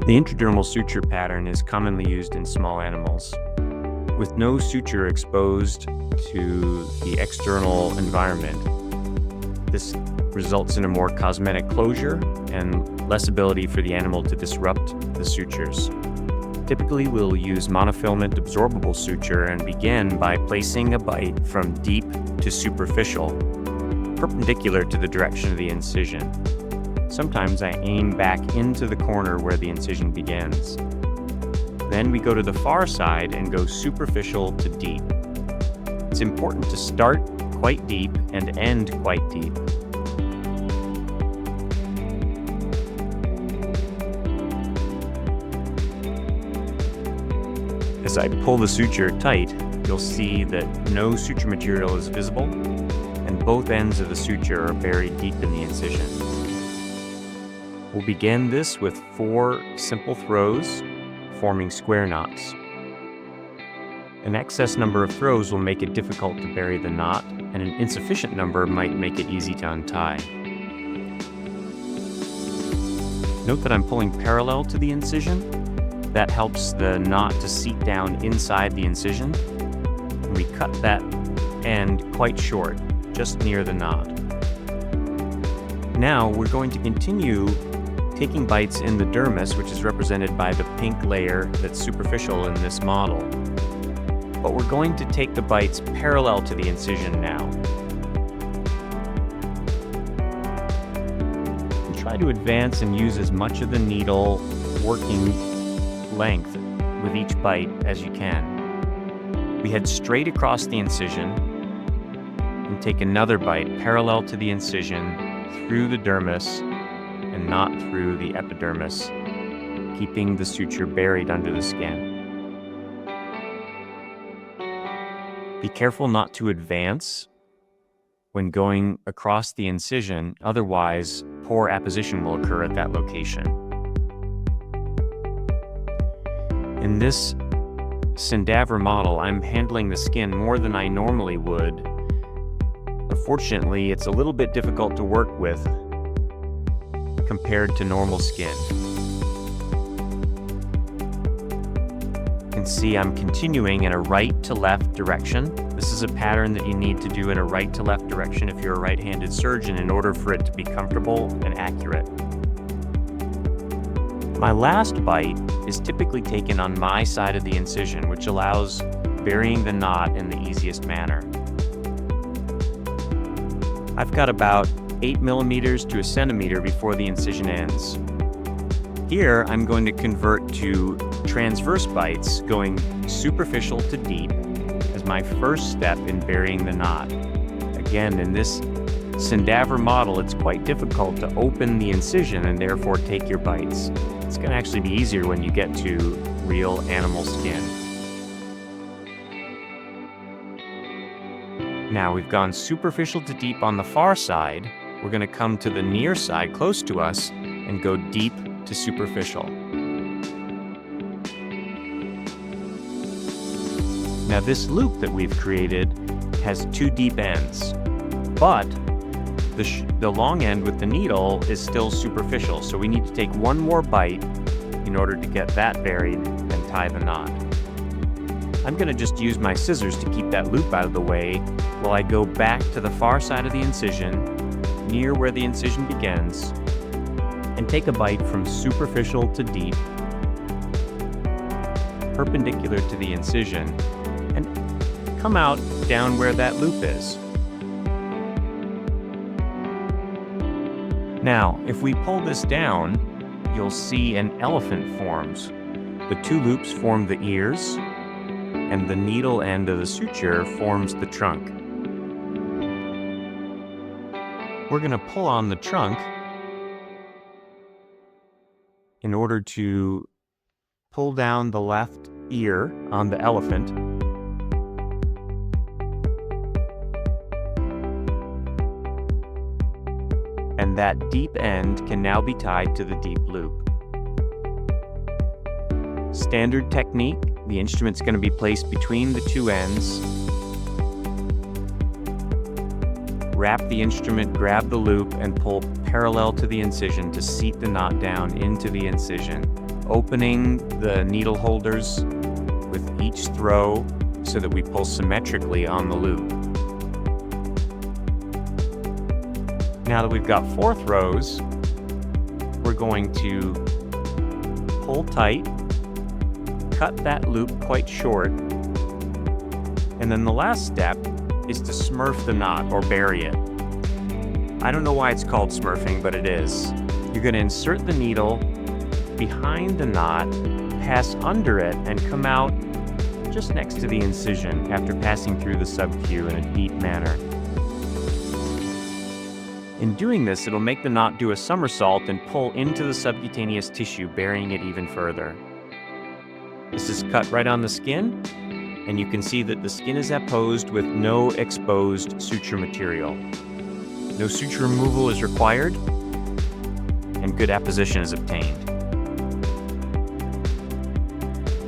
The intradermal suture pattern is commonly used in small animals. With no suture exposed to the external environment, this results in a more cosmetic closure and less ability for the animal to disrupt the sutures. Typically, we'll use monofilament absorbable suture and begin by placing a bite from deep to superficial, perpendicular to the direction of the incision. Sometimes I aim back into the corner where the incision begins. Then we go to the far side and go superficial to deep. It's important to start quite deep and end quite deep. As I pull the suture tight, you'll see that no suture material is visible, and both ends of the suture are buried deep in the incision. We'll begin this with 4 simple throws, forming square knots. An excess number of throws will make it difficult to bury the knot, and an insufficient number might make it easy to untie. Note that I'm pulling parallel to the incision. That helps the knot to seat down inside the incision. And we cut that end quite short, just near the knot. Now we're going to continue taking bites in the dermis, which is represented by the pink layer that's superficial in this model. But we're going to take the bites parallel to the incision now. And try to advance and use as much of the needle working length with each bite as you can. We head straight across the incision and take another bite parallel to the incision through the dermis and not through the epidermis, keeping the suture buried under the skin. Be careful not to advance when going across the incision, otherwise poor apposition will occur at that location. In this Intradermal model, I'm handling the skin more than I normally would. Unfortunately, it's a little bit difficult to work with compared to normal skin. You can see I'm continuing in a right to left direction. This is a pattern that you need to do in a right to left direction if you're a right-handed surgeon in order for it to be comfortable and accurate. My last bite is typically taken on my side of the incision, which allows burying the knot in the easiest manner. I've got about 8 millimeters to a centimeter before the incision ends. Here, I'm going to convert to transverse bites, going superficial to deep as my first step in burying the knot. Again, in this Intradermal model, it's quite difficult to open the incision and therefore take your bites. It's going to actually be easier when you get to real animal skin. Now we've gone superficial to deep on the far side. We're going to come to the near side close to us and go deep to superficial. Now this loop that we've created has 2 deep ends, but the long end with the needle is still superficial, so we need to take one more bite in order to get that buried and tie the knot. I'm going to just use my scissors to keep that loop out of the way while I go back to the far side of the incision, near where the incision begins, and take a bite from superficial to deep, perpendicular to the incision, and come out down where that loop is. Now, if we pull this down, you'll see an elephant forms. The 2 loops form the ears, and the needle end of the suture forms the trunk. We're going to pull on the trunk in order to pull down the left ear on the elephant. And that deep end can now be tied to the deep loop. Standard technique, the instrument's going to be placed between the 2 ends. Wrap the instrument, grab the loop, and pull parallel to the incision to seat the knot down into the incision. opening the needle holders with each throw so that we pull symmetrically on the loop. Now that we've got 4 throws, we're going to pull tight, cut that loop quite short, and then the last step is to smurf the knot or bury it. I don't know why it's called smurfing, but it is. You're going to insert the needle behind the knot, pass under it, and come out just next to the incision after passing through the sub-Q in a neat manner. In doing this, it'll make the knot do a somersault and pull into the subcutaneous tissue, burying it even further. This is cut right on the skin, and you can see that the skin is apposed with no exposed suture material. No suture removal is required, and good apposition is obtained.